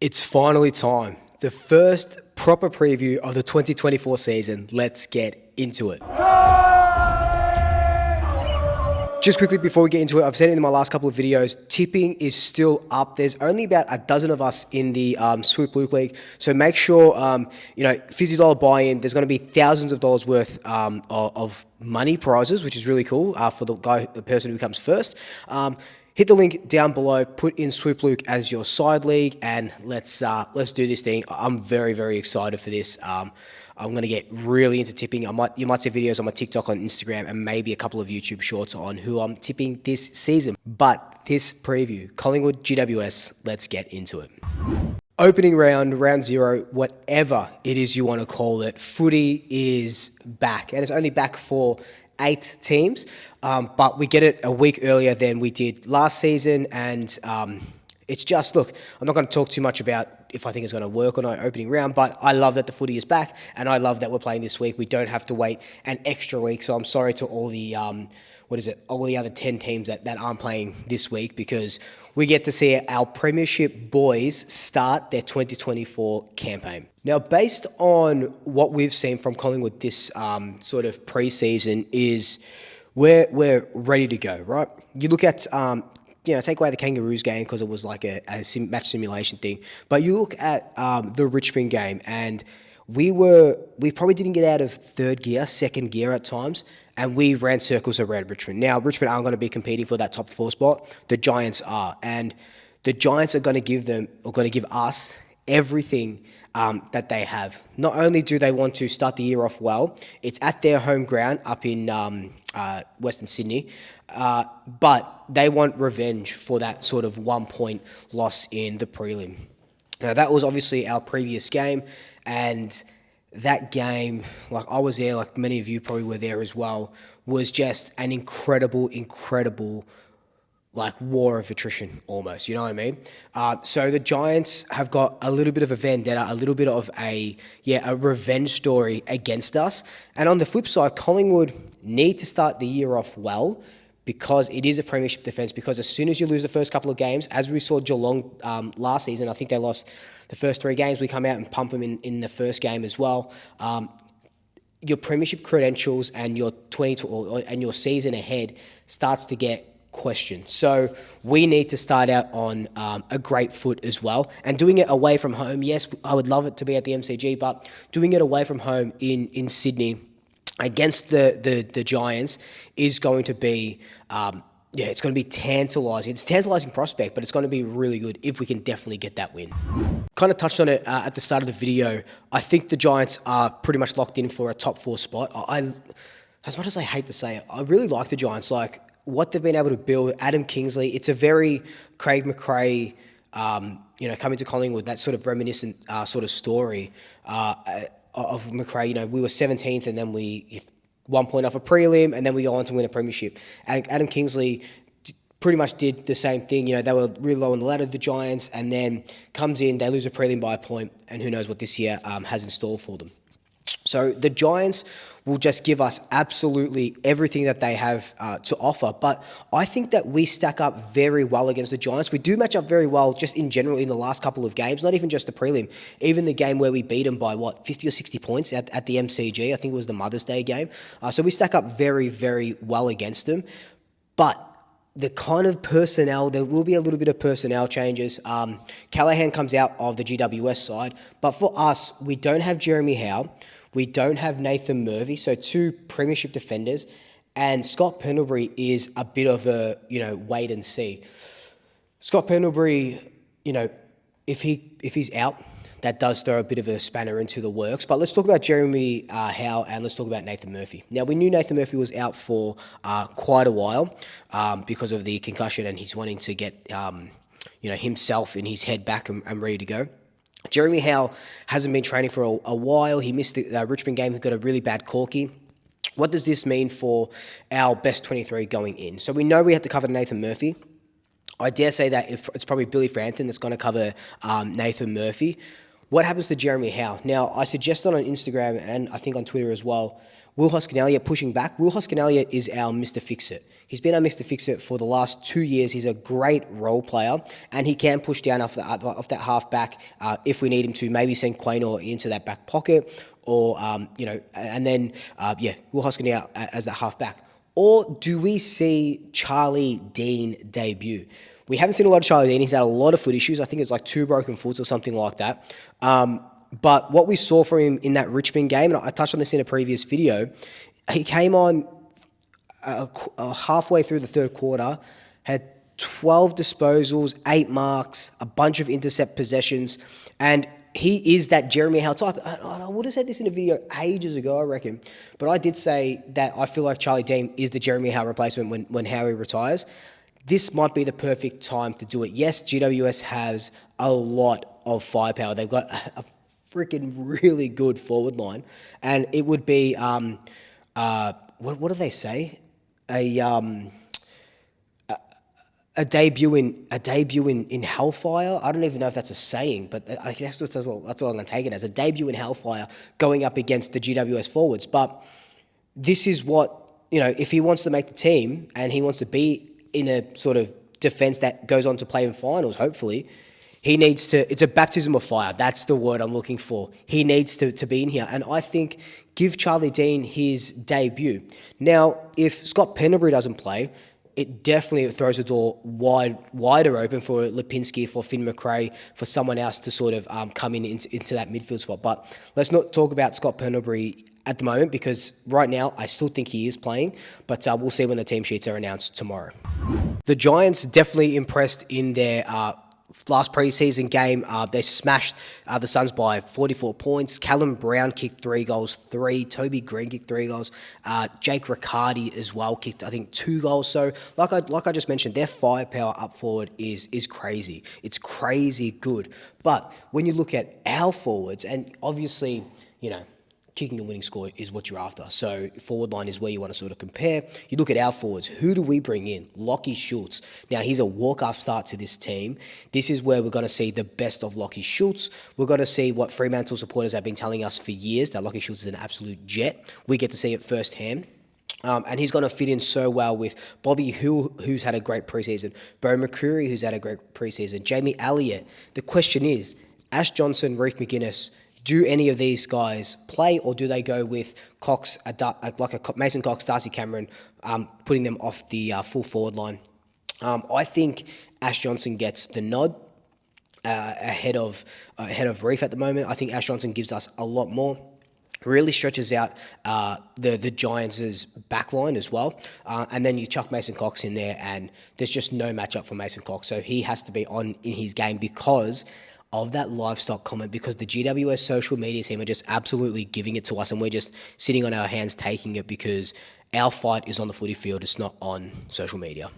It's finally time. The first proper preview of the 2024 season. Let's get into it. Just quickly before we get into it, I've said it in my last couple of videos, tipping is still up. There's only about a dozen of us in the Swoop Luke League. So make sure, $50 buy-in. There's going to be thousands of dollars worth of money prizes, which is really cool for the person who comes first. Hit the link down below, put in Swoop Luke as your side league, and let's do this thing. I'm very, very excited for this. I'm going to get really into tipping. You might see videos on my TikTok, on Instagram, and maybe a couple of YouTube shorts on who I'm tipping this season. But this preview, Collingwood, GWS, let's get into it. Opening round, round zero, whatever it is you want to call it, footy is back. And it's only back for 8 teams, but we get it a week earlier than we did last season, and it's just, look, I'm not going to talk too much about if I think it's going to work or not opening round, but I love that the footy is back, and I love that we're playing this week. We don't have to wait an extra week, so I'm sorry to all the, all the other 10 teams that aren't playing this week, because we get to see our Premiership boys start their 2024 campaign. Now, based on what we've seen from Collingwood this sort of preseason, is we're ready to go, right? You look at, take away the Kangaroos game because it was like a match simulation thing, but you look at the Richmond game, and we probably didn't get out of third gear, second gear at times, and we ran circles around Richmond. Now, Richmond aren't going to be competing for that top 4 spot. The Giants are, and the Giants are going to give us everything that they have. Not only do they want to start the year off well, it's at their home ground up in Western Sydney, but they want revenge for that sort of 1-point loss in the prelim. Now, that was obviously our previous game, and that game, like I was there, like many of you probably were there as well, was just an incredible like war of attrition almost, you know what I mean? So the Giants have got a little bit of a vendetta, a little bit of a revenge story against us. And on the flip side, Collingwood need to start the year off well, because it is a premiership defence, because as soon as you lose the first couple of games, as we saw Geelong last season, I think they lost the first 3 games, we come out and pump them in the first game as well. Your premiership credentials and your and your season ahead starts to get questioned. So we need to start out on a great foot as well, and doing it away from home. Yes, I would love it to be at the MCG, but doing it away from home in Sydney against the Giants is going to be it's going to be tantalising. It's a tantalising prospect, but it's going to be really good if we can definitely get that win. Kind of touched on it at the start of the video. I think the Giants are pretty much locked in for a top 4 spot. As much as I hate to say it, I really like the Giants. Like what they've been able to build. Adam Kingsley, it's a very Craig McRae, coming to Collingwood, that sort of reminiscent sort of story of McRae. We were 17th, and then we 1 point off a prelim, and then we go on to win a premiership. And Adam Kingsley pretty much did the same thing. They were really low on the ladder, the Giants, and then comes in, they lose a prelim by a point, and who knows what this year has in store for them. So the Giants will just give us absolutely everything that they have to offer. But I think that we stack up very well against the Giants. We do match up very well just in general in the last couple of games, not even just the prelim. Even the game where we beat them by, 50 or 60 points at the MCG. I think it was the Mother's Day game. So we stack up very, very well against them. But the kind of personnel, there will be a little bit of personnel changes. Callaghan comes out of the GWS side. But for us, we don't have Jeremy Howe. We don't have Nathan Murphy, so 2 premiership defenders, and Scott Pendlebury is a bit of a, wait and see. Scott Pendlebury, if he's out, that does throw a bit of a spanner into the works. But let's talk about Jeremy Howe, and let's talk about Nathan Murphy. Now, we knew Nathan Murphy was out for quite a while because of the concussion, and he's wanting to get himself in his head back and ready to go. Jeremy Howe hasn't been training for a while. He missed the Richmond game. He got a really bad corky. What does this mean for our best 23 going in? So we know we have to cover Nathan Murphy. I dare say that it's probably Billy Frampton that's going to cover Nathan Murphy. What happens to Jeremy Howe? Now, I suggested on Instagram and I think on Twitter as well, Will Hoskin-Elliott pushing back. Will Hoskin-Elliott is our Mr. Fix-It. He's been our Mr. Fix-It for the last 2 years. He's a great role player, and he can push down off that half back if we need him to. Maybe send Quaynor into that back pocket, or and then Will Hoskin-Elliott as that half back. Or do we see Charlie Dean debut? We haven't seen a lot of Charlie Dean. He's had a lot of foot issues. I think it's like 2 broken foots or something like that. But what we saw from him in that Richmond game, and I touched on this in a previous video, he came on halfway through the third quarter, had 12 disposals, 8 marks, a bunch of intercept possessions, and he is that Jeremy Howe type. I would have said this in a video ages ago, I reckon, but I did say that I feel like Charlie Dean is the Jeremy Howe replacement when Howie retires. This might be the perfect time to do it. Yes, GWS has a lot of firepower. They've got a freaking really good forward line, and it would be what do they say? A debut in Hellfire. I don't even know if that's a saying, but I guess that's what I'm going to take it as, a debut in Hellfire going up against the GWS forwards. But this is what, if he wants to make the team and he wants to be in a sort of defense that goes on to play in finals, hopefully, he needs to, it's a baptism of fire. That's the word I'm looking for. He needs to be in here. And I think give Charlie Dean his debut. Now, if Scott Pendlebury doesn't play, it definitely throws the door wider open for Lipinski, for Finn McRae, for someone else to sort of come into that midfield spot. But let's not talk about Scott Pendlebury at the moment, because right now I still think he is playing, but we'll see when the team sheets are announced tomorrow. The Giants definitely impressed in their last preseason game. They smashed the Suns by 44 points. Callum Brown kicked 3 goals, Toby Green kicked 3 goals. Jake Riccardi as well kicked, I think, 2 goals. So, like I just mentioned, their firepower up forward is crazy. It's crazy good. But when you look at our forwards, and obviously, kicking a winning score is what you're after. So forward line is where you want to sort of compare. You look at our forwards. Who do we bring in? Lachie Schultz. Now, he's a walk-up start to this team. This is where we're going to see the best of Lachie Schultz. We're going to see what Fremantle supporters have been telling us for years, that Lachie Schultz is an absolute jet. We get to see it firsthand. And he's going to fit in so well with Bobby Hill, who's had a great preseason, Bo McCreary, who's had a great preseason, Jamie Elliott. The question is, Ash Johnson, Reef McGuinness, do any of these guys play, or do they go with Cox, Mason Cox, Darcy Cameron, putting them off the full forward line? I think Ash Johnson gets the nod ahead of Reef at the moment. I think Ash Johnson gives us a lot more. Really stretches out the Giants' backline as well. And then you chuck Mason Cox in there, and there's just no matchup for Mason Cox. So he has to be on in his game because of that livestock comment, because the GWS social media team are just absolutely giving it to us, and we're just sitting on our hands taking it because our fight is on the footy field. It's not on social media.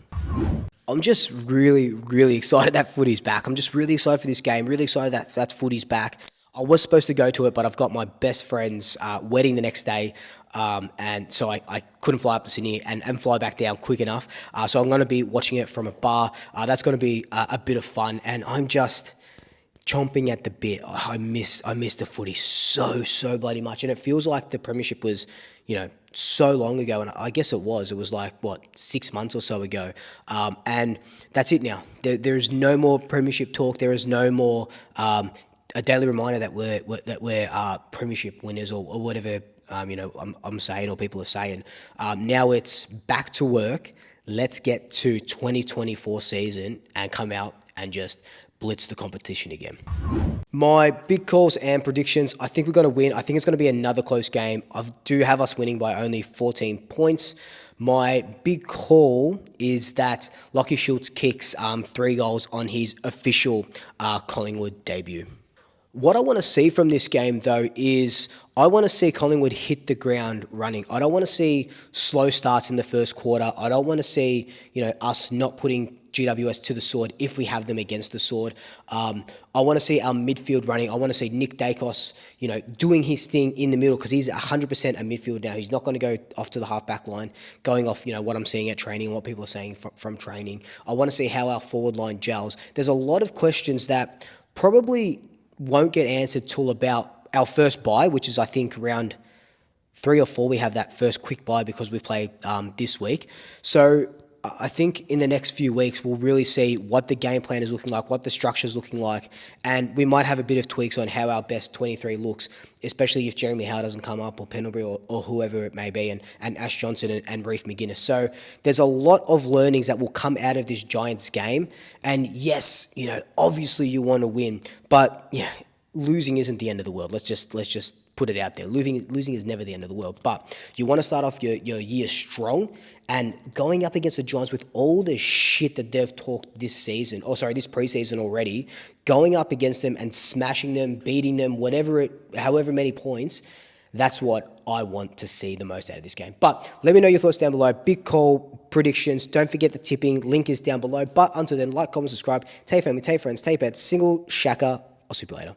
I'm just really, really excited that footy's back. I'm just really excited for this game, really excited that footy's back. I was supposed to go to it, but I've got my best friend's wedding the next day, and so I couldn't fly up to Sydney and fly back down quick enough. So I'm going to be watching it from a bar. That's going to be a bit of fun, and I'm just chomping at the bit. I miss the footy so bloody much, and it feels like the premiership was, so long ago, and I guess it was like 6 months or so ago, and that's it now. There is no more premiership talk. There is no more a daily reminder that we're premiership winners or whatever I'm saying or people are saying. Now it's back to work. Let's get to 2024 season and come out and just blitz the competition again. My big calls and predictions, I think we're going to win. I think it's going to be another close game. I do have us winning by only 14 points. My big call is that Lachie Schultz kicks 3 goals on his official Collingwood debut. What I want to see from this game, though, is I want to see Collingwood hit the ground running. I don't want to see slow starts in the first quarter. I don't want to see, us not putting GWS to the sword if we have them against the sword. I want to see our midfield running. I want to see Nick Dacos, doing his thing in the middle, because he's 100% a midfield now. He's not going to go off to the half-back line, going off, what I'm seeing at training, what people are saying from training. I want to see how our forward line gels. There's a lot of questions that probably won't get answered till about our first bye, which is, I think, around 3 or 4. We have that first quick bye because we play this week. So I think in the next few weeks, we'll really see what the game plan is looking like, what the structure is looking like, and we might have a bit of tweaks on how our best 23 looks, especially if Jeremy Howe doesn't come up, or Pendlebury, or whoever it may be, and Ash Johnson and Reef McGuinness. So there's a lot of learnings that will come out of this Giants game. And yes, obviously you want to win, but yeah, losing isn't the end of the world. Let's just put it out there. Losing is never the end of the world. But you want to start off your year strong, and going up against the Giants with all the shit that they've talked this preseason already, going up against them and smashing them, beating them, however many points, that's what I want to see the most out of this game. But let me know your thoughts down below. Big call, predictions. Don't forget the tipping. Link is down below. But until then, like, comment, subscribe. Tell your family, tell your friends, tell your pets. Single Shaka. I'll see you later.